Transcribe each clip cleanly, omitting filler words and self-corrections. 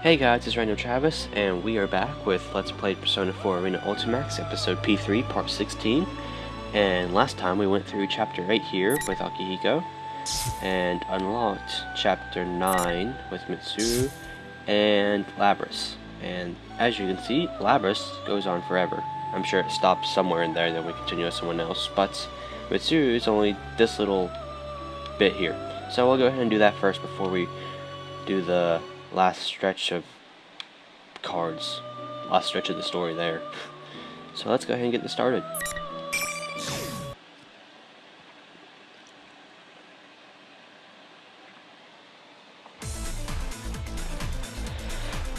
Hey guys, it's Random Travis, and we are back with Let's Play Persona 4 Arena Ultimax, episode P3, part 16. And last time we went through chapter 8 here with Akihiko, and unlocked chapter 9 with Mitsuru and Labras. And as you can see, Labras goes on forever. I'm sure it stops somewhere in there, then we continue with someone else, but Mitsuru is only this little bit here. So we'll go ahead and do that first before we do the last stretch of cards, last stretch of the story there. So let's go ahead and get this started.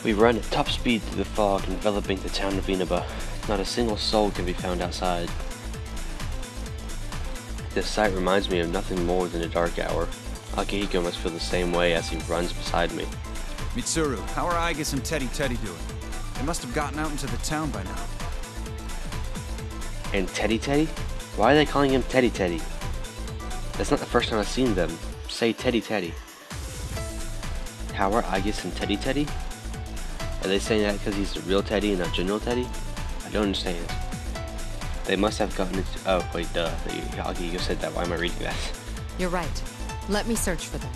We run at top speed through the fog, enveloping the town of Inaba. Not a single soul can be found outside. This sight reminds me of nothing more than a dark hour. Akihiko must feel the same way as he runs beside me. Mitsuru, how are Aigis and Teddy doing? They must have gotten out into the town by now. And Teddy? Why are they calling him Teddy? That's not the first time I've seen them say Teddy. How are Aigis and Teddy? Are they saying that because he's the real Teddy and not General Teddy? I don't understand. They must have gotten into— oh wait, duh. Akihiko said that. Why am I reading that? You're right. Let me search for them.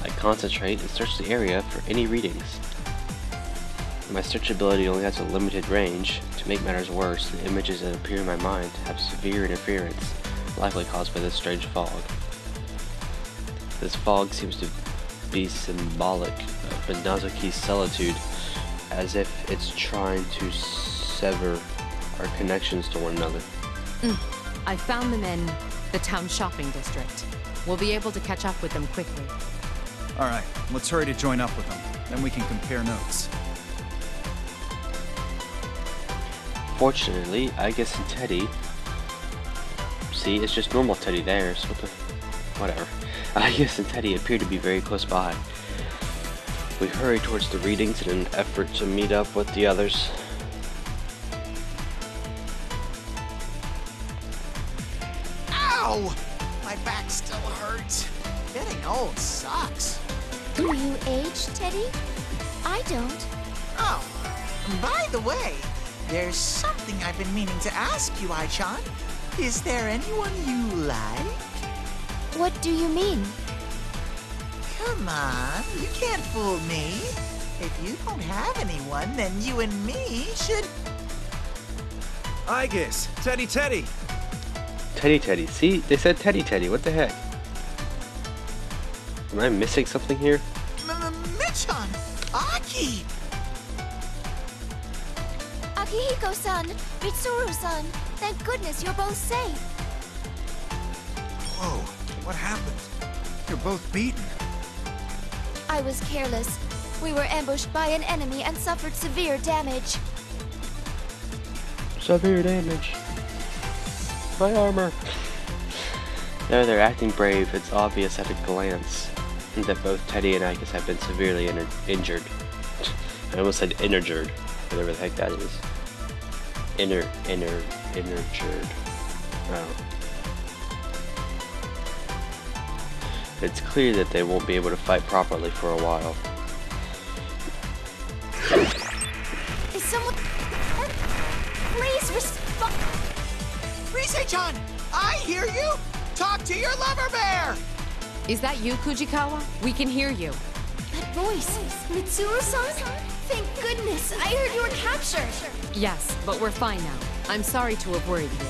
I concentrate and search the area for any readings. My search ability only has a limited range. To make matters worse, the images that appear in my mind have severe interference, likely caused by this strange fog. This fog seems to be symbolic of Minazuki's solitude, as if it's trying to sever our connections to one another. I found them in the town shopping district. We'll be able to catch up with them quickly. Alright, let's hurry to join up with them. Then we can compare notes. Fortunately, Aigis and Teddy— see, it's just normal Teddy there, so whatever. Aigis and Teddy appear to be very close by. We hurry towards the readings in an effort to meet up with the others. Ow! My back still hurts. Getting old sucks. Do you age, Teddy? I don't. Oh, by the way, there's something I've been meaning to ask you, Ai-chan. Is there anyone you like? What do you mean? Come on, you can't fool me. If you don't have anyone, then you and me should... Aigis! Teddy! Teddy. See? They said Teddy. What the heck? Am I missing something here? Michan! Aki! Akihiko-san, Mitsuru-san, thank goodness you're both safe. Whoa, what happened? You're both beaten. I was careless. We were ambushed by an enemy and suffered severe damage. Severe damage. My armor. They're acting brave. It's obvious at a glance that both Teddy and Aigis have been severely injured. I almost said injured, whatever the heck that is. Injured. Oh. It's clear that they won't be able to fight properly for a while. Is someone... Please respond... Rise-chan! I hear you! Talk to your lover bear! Is that you, Kujikawa? We can hear you. That voice! Mitsuru-san? Thank goodness! I heard you were captured! Yes, but we're fine now. I'm sorry to have worried you.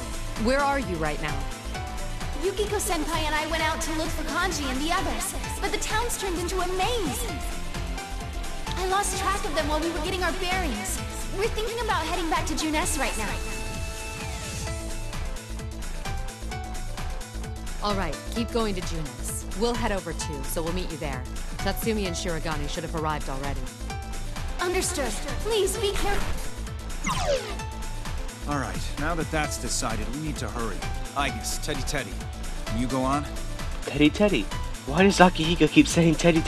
Where are you right now? Yukiko-senpai and I went out to look for Kanji and the others, but the town's turned into a maze. I lost track of them while we were getting our bearings. We're thinking about heading back to Junes right now. All right, keep going to Junes. We'll head over too, so we'll meet you there. Tatsumi and Shirogane should have arrived already. Understood. Please be careful. Alright, now that that's decided, we need to hurry. Aigis, Teddy. Can you go on? Teddy. Why does Akihiko keep saying Teddy?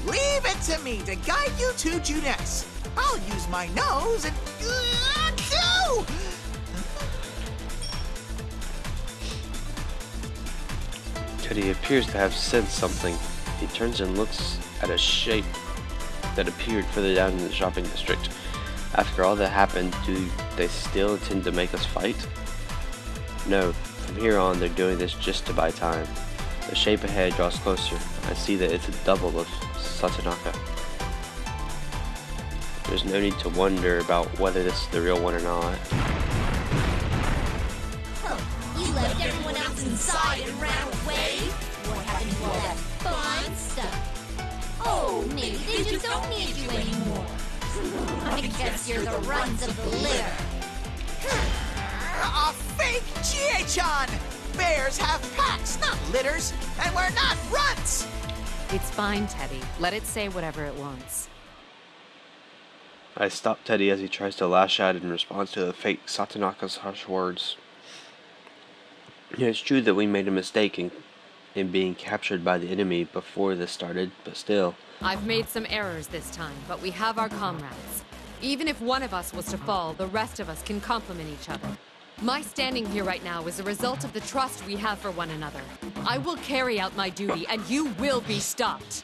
Leave it to me to guide you to Junes. I'll use my nose and... Teddy appears to have sensed something. He turns and looks at a shape that appeared further down in the shopping district. After all that happened, do they still intend to make us fight? No, from here on they're doing this just to buy time. The shape ahead draws closer. I see that it's a double of Satonaka. There's no need to wonder about whether this is the real one or not. You left everyone else inside and ran away? What happened to all that fun stuff? Oh, maybe they just don't need you anymore. I guess you're the runs of the litter. A fake Chie-chan! Bears have packs, not litters, and we're not runts! It's fine, Teddy. Let it say whatever it wants. I stop Teddy as he tries to lash out in response to the fake Satonaka's harsh words. It's true that we made a mistake in being captured by the enemy before this started, but still. I've made some errors this time, but we have our comrades. Even if one of us was to fall, the rest of us can complement each other. My standing here right now is a result of the trust we have for one another. I will carry out my duty, and you will be stopped.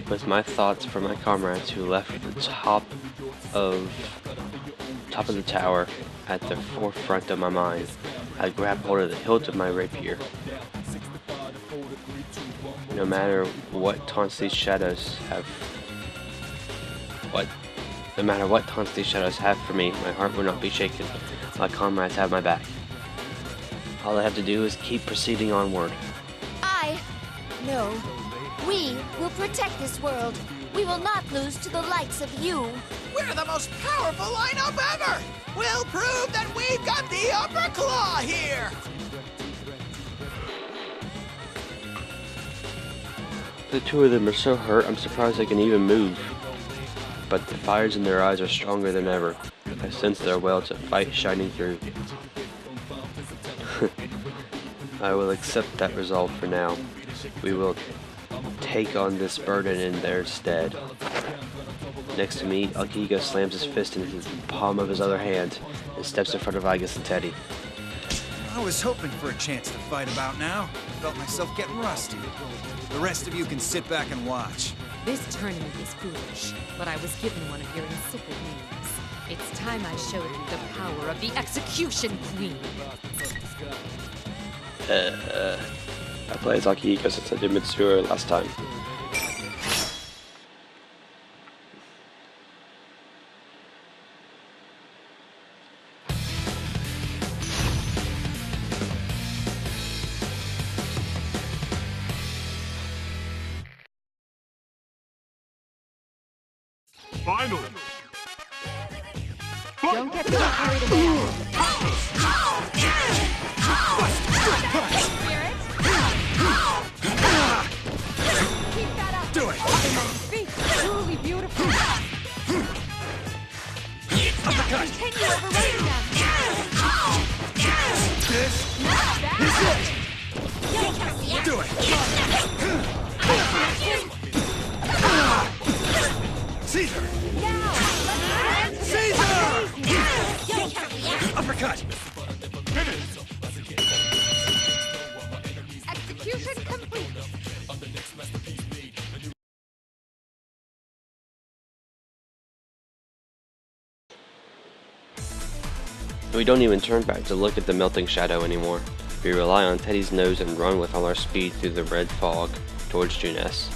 With my thoughts for my comrades who left the top of the tower at the forefront of my mind, I grab hold of the hilt of my rapier. No matter what taunts these shadows have for me, my heart will not be shaken. My comrades have my back. All I have to do is keep proceeding onward. No. We will protect this world. We will not lose to the likes of you. We're the most powerful lineup ever! We'll prove that we've got the upper claw here! The two of them are so hurt, I'm surprised they can even move. But the fires in their eyes are stronger than ever. I sense their will to fight shining through. I will accept that resolve for now. We will take on this burden in their stead. Next to me, Akihiko slams his fist into the palm of his other hand and steps in front of Igus and Teddy. I was hoping for a chance to fight about now. Felt myself getting rusty. The rest of you can sit back and watch. This tournament is foolish, but I was given one of your insipid names. It's time I showed you the power of the Execution Queen. I played as Akihiko since I did Mitsuru last time. Finally! Don't get too carried away. Keep that up. Do it! Feet truly beautiful. Continue overriding them. This Not bad. is it! Do it! Caesar! Now, Caesar! Uppercut! execution complete. We don't even turn back to look at the melting shadow anymore. We rely on Teddy's nose and run with all our speed through the red fog towards Junes.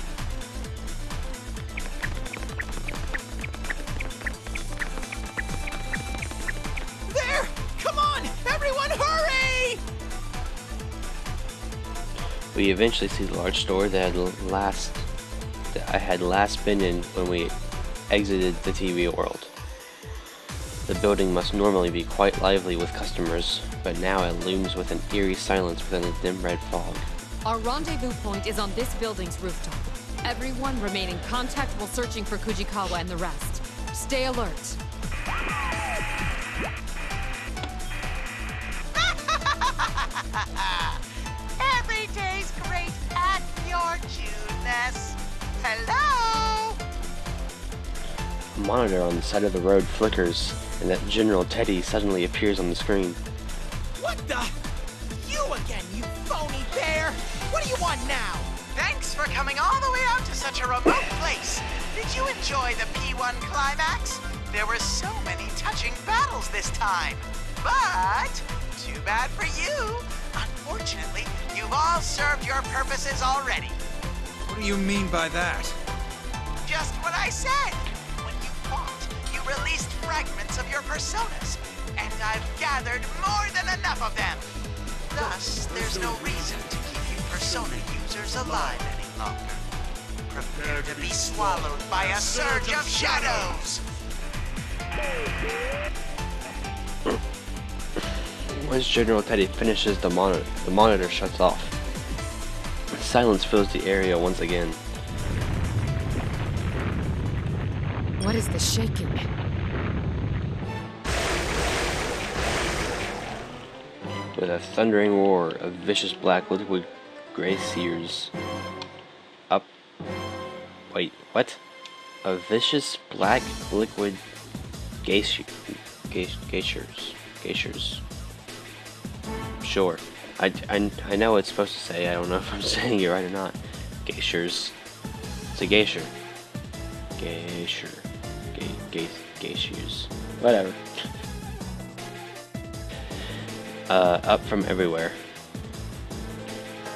There! Come on! Everyone hurry! We eventually see the large store that I had last been in when we exited the TV world. The building must normally be quite lively with customers, but now it looms with an eerie silence within the dim red fog. Our rendezvous point is on this building's rooftop. Everyone remain in contact while searching for Kujikawa and the rest. Stay alert. Every day's great at your Juness. Hello! monitor on the side of the road flickers, and that General Teddy suddenly appears on the screen. What the? You again, you phony bear! What do you want now? Thanks for coming all the way out to such a remote place. Did you enjoy the P1 climax? There were so many touching battles this time. But, too bad for you. Unfortunately, you've all served your purposes already. What do you mean by that? Just what I said. When you fought, you released fragments of your personas. And I've gathered more than enough of them. Thus, there's no reason to keep you persona users alive any longer. Prepare to be swallowed by a surge of shadows! Once General Teddy finishes the monitor shuts off. Silence fills the area once again. What is the shaking? With a thundering roar of vicious black liquid glaciers up. Wait, what? A vicious black liquid glaciers. Sure. I know what it's supposed to say. I don't know if I'm saying it right or not. Glaciers. It's a glacier. Glaciers. Whatever. Up from everywhere.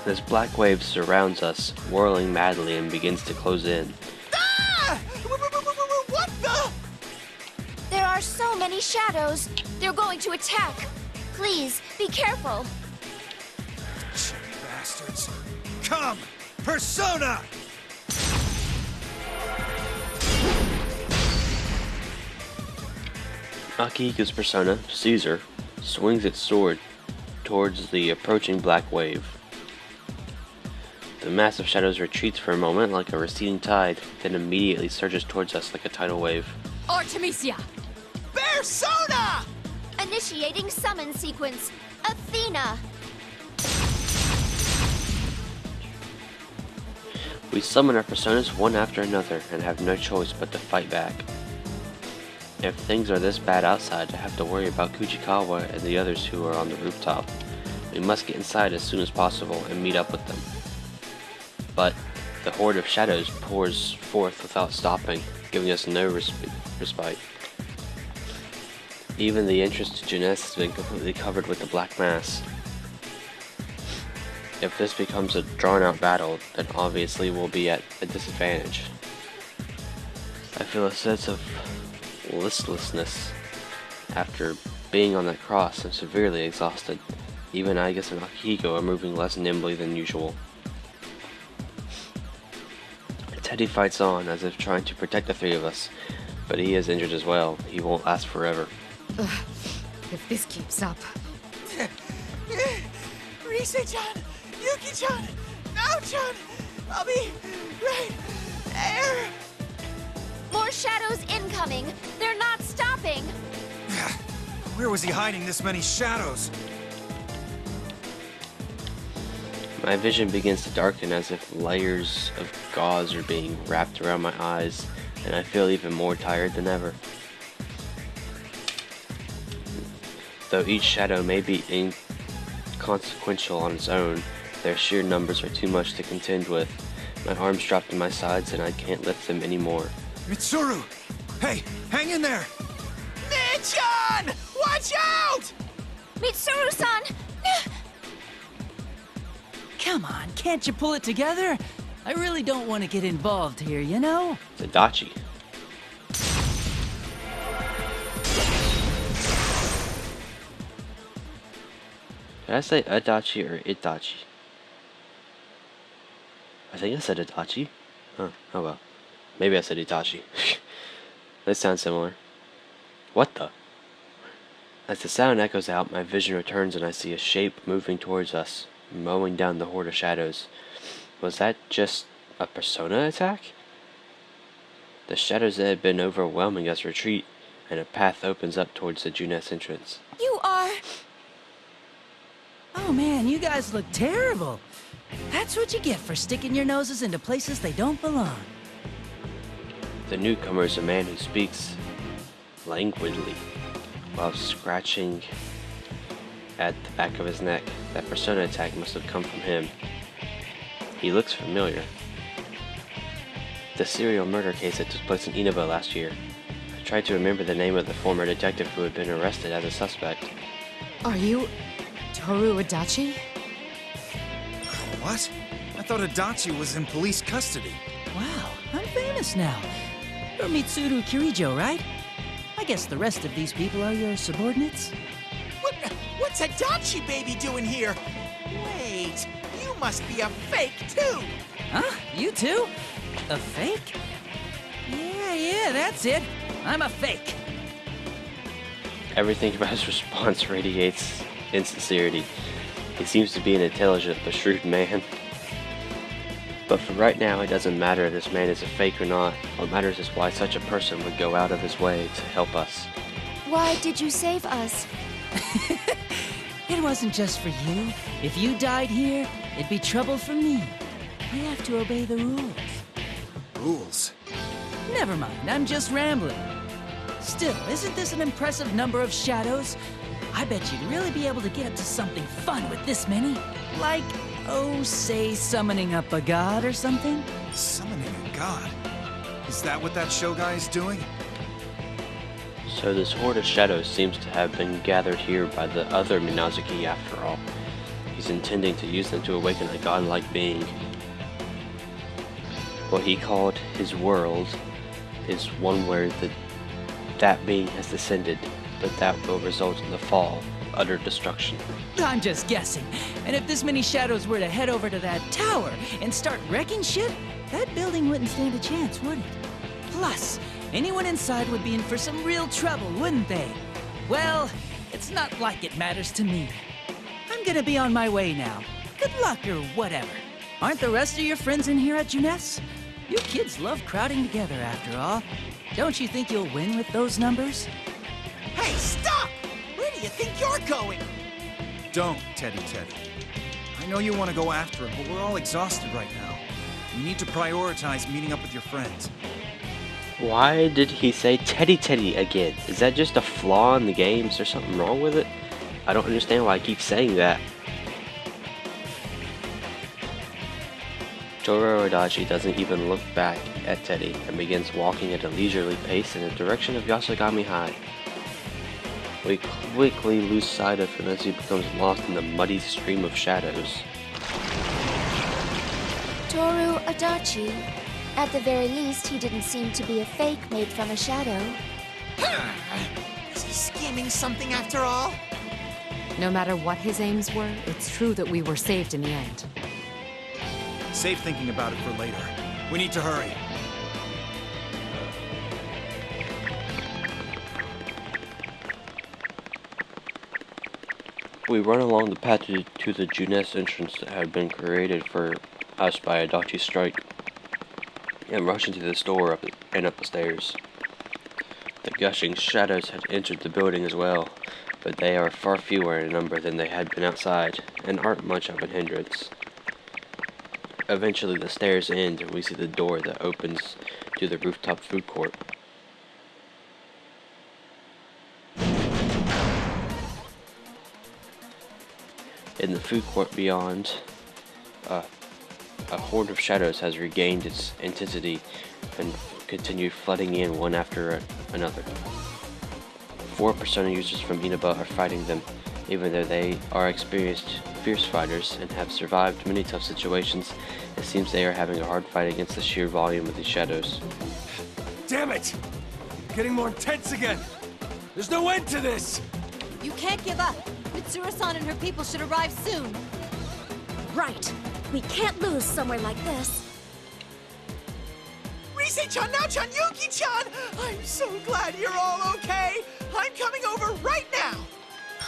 This black wave surrounds us, whirling madly, and begins to close in. Ah! What the? There are so many shadows. They're going to attack. Please, be careful. Chilly bastards. Come! Persona! Akihiko's persona, Caesar, swings its sword towards the approaching black wave. The mass of shadows retreats for a moment like a receding tide, then immediately surges towards us like a tidal wave. Artemisia! Persona! Initiating summon sequence. Athena! We summon our personas one after another and have no choice but to fight back. If things are this bad outside, I have to worry about Kujikawa and the others who are on the rooftop. We must get inside as soon as possible and meet up with them. But the horde of shadows pours forth without stopping, giving us no respite. Even the entrance to Jeunesse has been completely covered with the black mass. If this becomes a drawn-out battle, then obviously we'll be at a disadvantage. I feel a sense of listlessness. After being on that cross, I'm severely exhausted. Even Agus and Akihiko are moving less nimbly than usual. Teddy fights on, as if trying to protect the three of us, but he is injured as well. He won't last forever. Ugh. If this keeps up... Rise-chan! Yuki-chan! Nao-chan! I'll be right there! More shadows incoming. They're not stopping. Where was he hiding this many shadows? My vision begins to darken as if layers of gauze are being wrapped around my eyes, and I feel even more tired than ever. Though each shadow may be inconsequential on its own, their sheer numbers are too much to contend with. My arms drop to my sides and I can't lift them anymore. Mitsuru! Hey, hang in there! Mid-chan! Watch out! Mitsuru-san! Come on, can't you pull it together? I really don't want to get involved here, you know? It's Adachi. Did I say Adachi or Itachi? I think I said Adachi. Huh, oh well. Maybe I said Itachi. They sound similar. What the? As the sound echoes out, my vision returns and I see a shape moving towards us, mowing down the horde of shadows. Was that just a persona attack? The shadows that had been overwhelming us retreat, and a path opens up towards the Jeunesse entrance. You are... Oh man, you guys look terrible. That's what you get for sticking your noses into places they don't belong. The newcomer is a man who speaks languidly while scratching at the back of his neck. That persona attack must have come from him. He looks familiar. The serial murder case that took place in Inaba last year. I tried to remember the name of the former detective who had been arrested as a suspect. Are you Toru Adachi? What? I thought Adachi was in police custody. Wow, I'm famous now. You're Mitsuru Kirijo, right? I guess the rest of these people are your subordinates? What's Adachi baby doing here? Wait, you must be a fake too! Huh? You too? A fake? Yeah, that's it. I'm a fake. Everything about his response radiates insincerity. He seems to be an intelligent but shrewd man. But for right now, it doesn't matter if this man is a fake or not. What matters is why such a person would go out of his way to help us. Why did you save us? It wasn't just for you. If you died here, it'd be trouble for me. I have to obey the rules. Rules? Never mind, I'm just rambling. Still, isn't this an impressive number of shadows? I bet you'd really be able to get up to something fun with this many. Like, oh, say summoning up a god or something? Summoning a god? Is that what that show guy is doing? So this horde of shadows seems to have been gathered here by the other Minazuki after all. He's intending to use them to awaken a godlike being. What he called his world is one where that being has descended, but that will result in the fall, utter destruction. I'm just guessing. And if this many shadows were to head over to that tower and start wrecking shit, that building wouldn't stand a chance, would it? Plus, anyone inside would be in for some real trouble, wouldn't they? Well, it's not like it matters to me. I'm gonna be on my way now. Good luck or whatever. Aren't the rest of your friends in here at Juness? You kids love crowding together after all. Don't you think you'll win with those numbers? Hey, stop! Where do you think you're going? Don't, Teddy. I know you want to go after him, but we're all exhausted right now. You need to prioritize meeting up with your friends. Why did he say Teddy again? Is that just a flaw in the game? Is there something wrong with it? I don't understand why I keep saying that. Toru Adachi doesn't even look back at Teddy and begins walking at a leisurely pace in the direction of Yasogami High. We quickly lose sight of him as he becomes lost in the muddy stream of shadows. Toru Adachi. At the very least, he didn't seem to be a fake made from a shadow. Is he scheming something after all? No matter what his aims were, it's true that we were saved in the end. Save thinking about it for later. We need to hurry. We run along the path to the Juness entrance that had been created for us by Adachi's strike, and rush into the store and up the stairs. The gushing shadows had entered the building as well, but they are far fewer in number than they had been outside, and aren't much of a hindrance. Eventually the stairs end and we see the door that opens to the rooftop food court. In the food court beyond, a horde of shadows has regained its intensity and continue flooding in one after another. 4 Persona users from Inaba are fighting them, even though they are experienced fierce fighters and have survived many tough situations. It seems they are having a hard fight against the sheer volume of these shadows. Damn it! Getting more intense again! There's no end to this! You can't give up! Mitsuru-san and her people should arrive soon! Right. We can't lose somewhere like this. Rise-chan, Nao-chan, Yuki-chan! I'm so glad you're all okay! I'm coming over right now!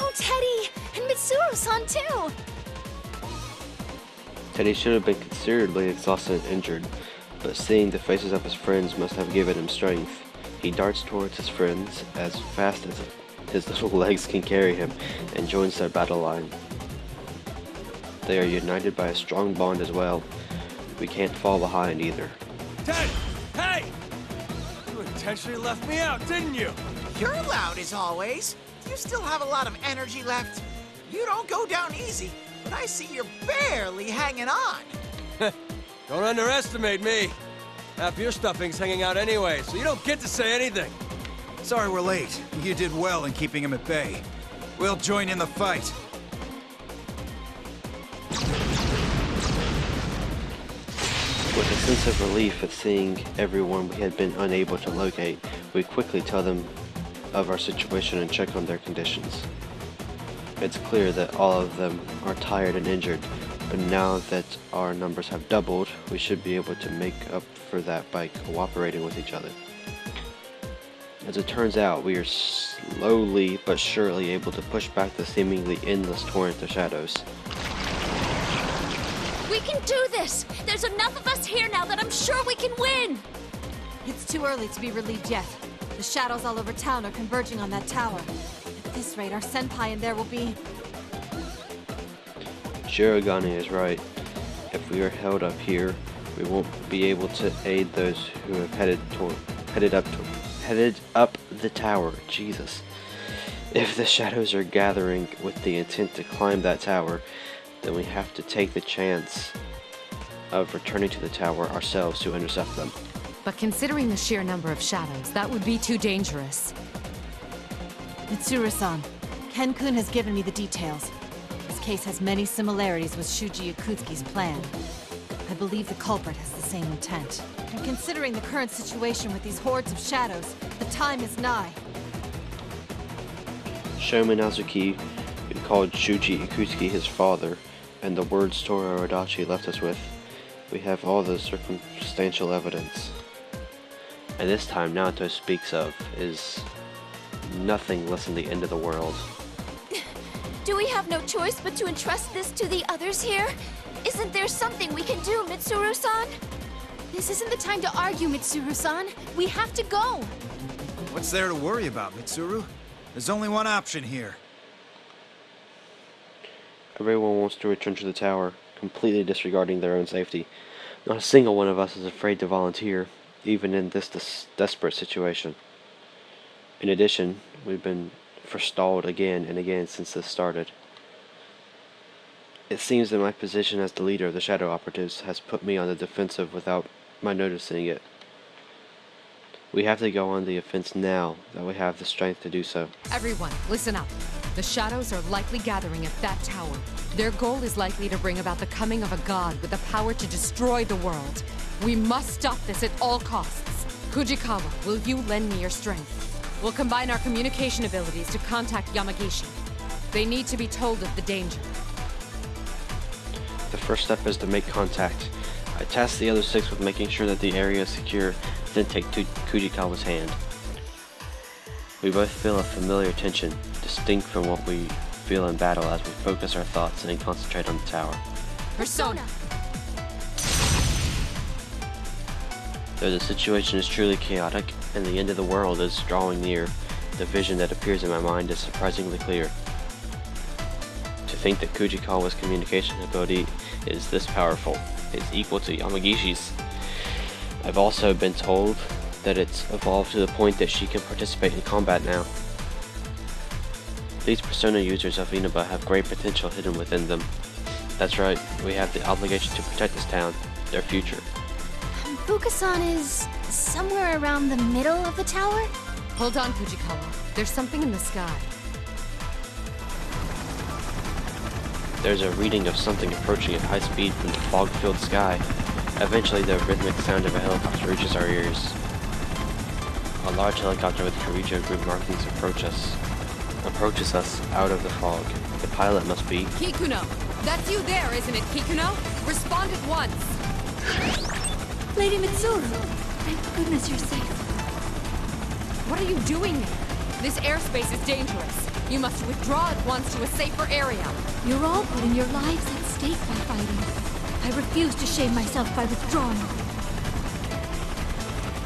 Oh, Teddy! And Mitsuru-san, too! Teddy should have been considerably exhausted and injured, but seeing the faces of his friends must have given him strength. He darts towards his friends as fast as his little legs can carry him and joins their battle line. They are united by a strong bond as well. We can't fall behind either. Ted! Hey! intentionally left me out, didn't you? You're loud as always. You still have a lot of energy left. You don't go down easy, but I see you're barely hanging on. Don't underestimate me. Half your stuffing's hanging out anyway, so you don't get to say anything. Sorry we're late. You did well in keeping him at bay. We'll join in the fight. With a sense of relief at seeing everyone we had been unable to locate, we quickly tell them of our situation and check on their conditions. It's clear that all of them are tired and injured, but now that our numbers have doubled, we should be able to make up for that by cooperating with each other. As it turns out, we are slowly but surely able to push back the seemingly endless torrent of shadows. We can do this! There's enough of us here now that I'm sure we can win! It's too early to be relieved yet. The shadows all over town are converging on that tower. At this rate, our senpai in there will be... Shirogane is right. If we are held up here, we won't be able to aid those who have headed up the tower. Jesus. If the shadows are gathering with the intent to climb that tower, then we have to take the chance of returning to the tower ourselves to intercept them. But considering the sheer number of shadows, that would be too dangerous. Mitsuru-san, Ken-kun has given me the details. This case has many similarities with Shuji Yakutsuki's plan. I believe the culprit has the same intent. And considering the current situation with these hordes of shadows, the time is nigh. Shomen Azuki, who called Shuji Ikutsuki his father, and the words Toru Adachi left us with, we have all the circumstantial evidence. And this time Naoto speaks of is nothing less than the end of the world. Do we have no choice but to entrust this to the others here? Isn't there something we can do, Mitsuru-san? This isn't the time to argue, Mitsuru-san. We have to go. What's there to worry about, Mitsuru? There's only one option here. Everyone wants to return to the tower, completely disregarding their own safety. Not a single one of us is afraid to volunteer, even in this desperate situation. In addition, we've been forestalled again and again since this started. It seems that my position as the leader of the Shadow Operatives has put me on the defensive without my noticing it. We have to go on the offense now that we have the strength to do so. Everyone, listen up. The shadows are likely gathering at that tower. Their goal is likely to bring about the coming of a god with the power to destroy the world. We must stop this at all costs. Fujikawa, will you lend me your strength? We'll combine our communication abilities to contact Yamagishi. They need to be told of the danger. The first step is to make contact. I task the other 6 with making sure that the area is secure, then take Fujikawa's hand. We both feel a familiar tension, distinct from what we feel in battle as we focus our thoughts and concentrate on the tower. Persona! Though the situation is truly chaotic, and the end of the world is drawing near, the vision that appears in my mind is surprisingly clear. To think that Fujikawa's communication ability is this powerful is equal to Yamagishi's. I've also been told that it's evolved to the point that she can participate in combat now. These Persona users of Inaba have great potential hidden within them. That's right, we have the obligation to protect this town, their future. Fukasan is somewhere around the middle of the tower? Hold on, Fujikawa. There's something in the sky. There's a reading of something approaching at high speed from the fog-filled sky. Eventually, the rhythmic sound of a helicopter reaches our ears. A large helicopter with Karijo group markings approaches us out of the fog. The pilot must be Kikuno! That's you there, isn't it, Kikuno? Respond at once! Lady Mitsuru! Thank goodness you're safe. What are you doing there? This airspace is dangerous. You must withdraw at once to a safer area. You're all putting your lives at stake by fighting. I refuse to shame myself by withdrawing.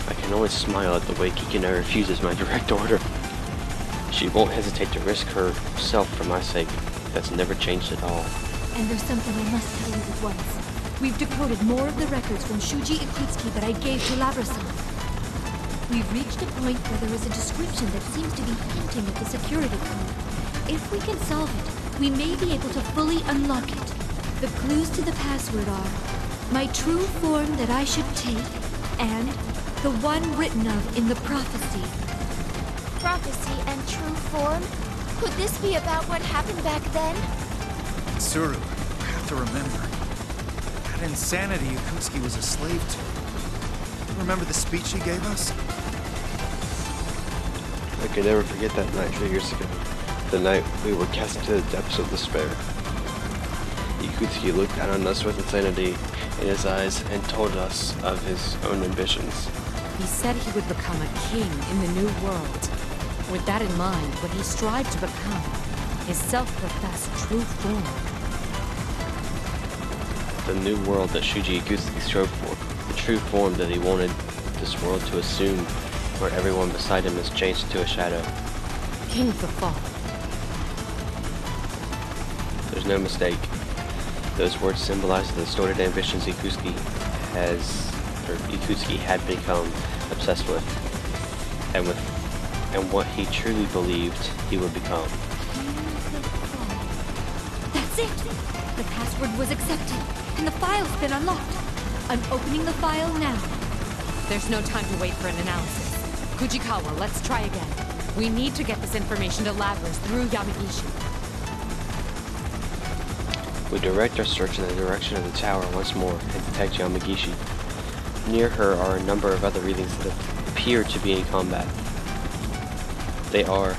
I can only smile at the way Kikuno refuses my direct order. She won't hesitate to risk herself for my sake. That's never changed at all. And there's something I must tell you at once. We've decoded more of the records from Shuji Ikutsuki that I gave to Labra-san. We've reached a point where there is a description that seems to be hinting at the security code. If we can solve it, we may be able to fully unlock it. The clues to the password are my true form that I should take, and the one written of in the prophecy. Prophecy and true form? Could this be about what happened back then? Tsuru, I have to remember. That insanity Yakutsuki was a slave to. Remember the speech he gave us? I could never forget that night 3 years ago. The night we were cast into the depths of despair. Yakutsuki looked down on us with insanity in his eyes and told us of his own ambitions. He said he would become a king in the new world. With that in mind, what he strived to become, his self-professed true form. The new world that Shuji Yakutsuki strove for. The true form that he wanted this world to assume, where everyone beside him is changed to a shadow. King of the Fall. There's no mistake. Those words symbolize the distorted ambitions Yakutsuki had become obsessed with, and what he truly believed he would become. That's it! The password was accepted, and the file's been unlocked. I'm opening the file now. There's no time to wait for an analysis. Fujikawa, let's try again. We need to get this information to Labras through Yamagishi. We direct our search in the direction of the tower once more and detect Yamagishi. Near her are a number of other readings that appear to be in combat. They are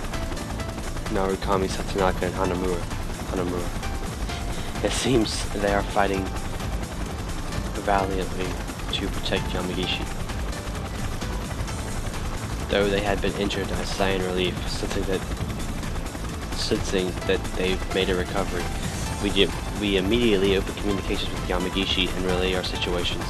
Narukami, Satonaka, and Hanamura. It seems they are fighting valiantly to protect Yamagishi. Though they had been injured, I sigh in relief, sensing that they've made a recovery. We immediately open communications with Yamagishi and relay our situations.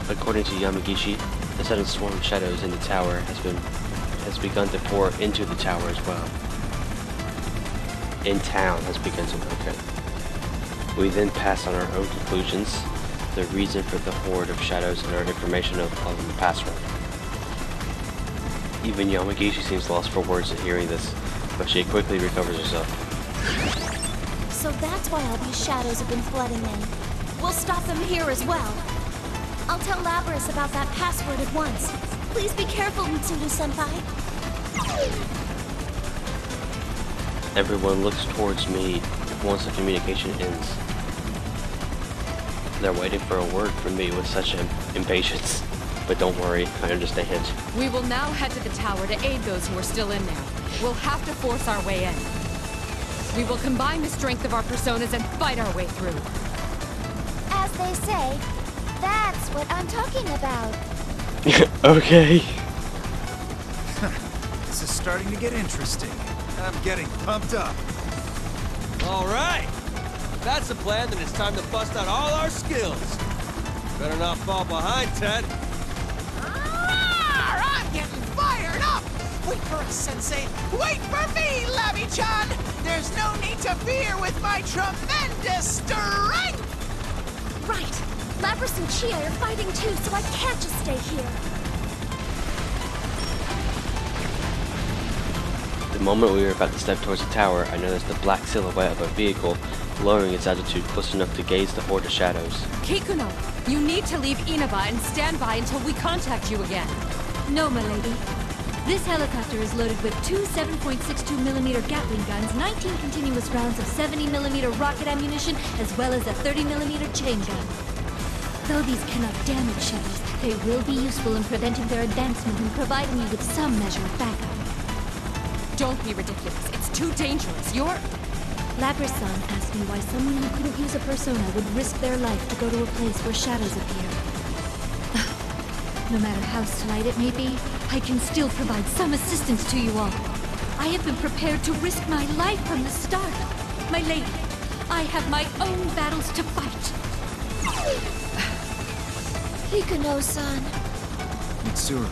According to Yamagishi, the sudden swarm of shadows in the tower has begun to pour into the tower as well. In town has begun to okay. We then pass on our own conclusions, the reason for the horde of shadows, and our information of the password. Even Yamagishi seems lost for words at hearing this, but she quickly recovers herself. So that's why all these shadows have been flooding in. We'll stop them here as well. I'll tell Labras about that password at once. Please be careful, Mitsuru-senpai. Everyone looks towards me once the communication ends. They're waiting for a word from me with such impatience. But don't worry, I understand. We will now head to the tower to aid those who are still in there. We'll have to force our way in. We will combine the strength of our personas and fight our way through. As they say, that's what I'm talking about. Okay. This is starting to get interesting. I'm getting pumped up. All right. If that's the plan, then it's time to bust out all our skills. Better not fall behind, Ted. I'm getting fired up! Wait for us, Sensei! Wait for me, Labby-chan! There's no need to fear with my tremendous strength! Right. Labras and Chia are fighting too, so I can't just stay here. The moment we were about to step towards the tower, I noticed the black silhouette of a vehicle lowering its altitude close enough to gaze the horde of shadows. Kikuno, you need to leave Inaba and stand by until we contact you again. No, my lady. This helicopter is loaded with 2 7.62mm Gatling guns, 19 continuous rounds of 70mm rocket ammunition, as well as a 30mm chain gun. Though these cannot damage shadows, they will be useful in preventing their advancement and providing you with some measure of backup. Don't be ridiculous. It's too dangerous. Labras-san asked me why someone who couldn't use a persona would risk their life to go to a place where shadows appear. No matter how slight it may be, I can still provide some assistance to you all. I have been prepared to risk my life from the start. My lady, I have my own battles to fight. Hikuno-san. Mitsuru,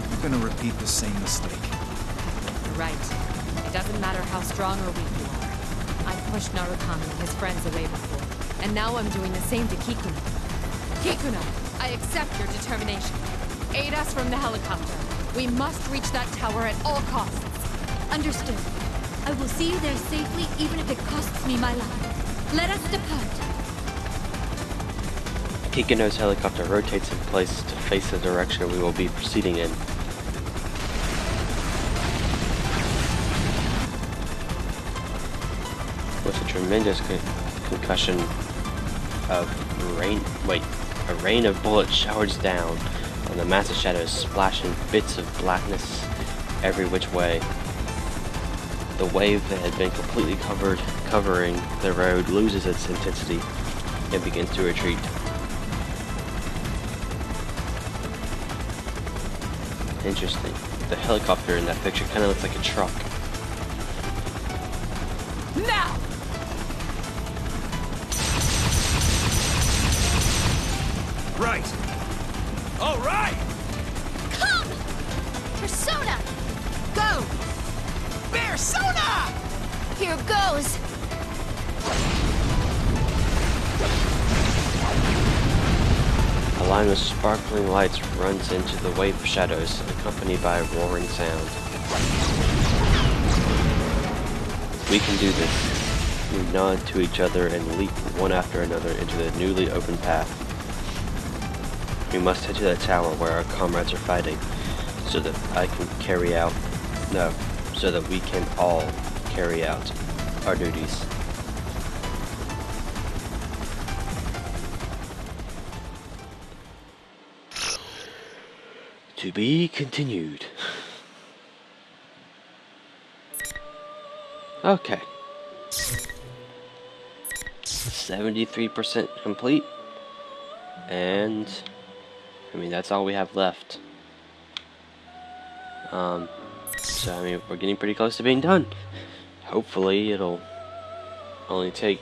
you're gonna repeat the same mistake. You're right. It doesn't matter how strong or weak you are. I pushed Narukami and his friends away before, and now I'm doing the same to Kikuno. Kikuno, I accept your determination. Aid us from the helicopter. We must reach that tower at all costs. Understood. I will see you there safely, even if it costs me my life. Let us depart. Kikino's helicopter rotates in place to face the direction we will be proceeding in. With a tremendous concussion of a rain of bullets showers down on the massive shadows, splashing bits of blackness every which way. The wave that had been completely covering the road loses its intensity and begins to retreat. Interesting. The helicopter in that picture kind of looks like a truck. Now! Right. All right! Come! Persona! Go! Persona! Here goes! A line of sparkling lights runs into the wave of shadows, accompanied by a roaring sound. We can do this. We nod to each other and leap one after another into the newly opened path. We must head to that tower where our comrades are fighting, so that we can all carry out our duties. To be continued. Okay. 73% complete. And I mean, that's all we have left. So I mean, we're getting pretty close to being done. Hopefully it'll only take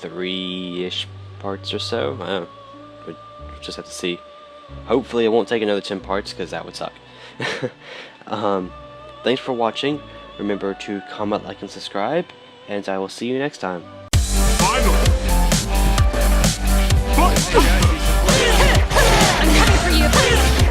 3-ish parts or so. I don't know. We'll just have to see. Hopefully it won't take another 10 parts, because that would suck. Thanks for watching. Remember to comment, like, and subscribe, and I will see you next time. I'm coming for you!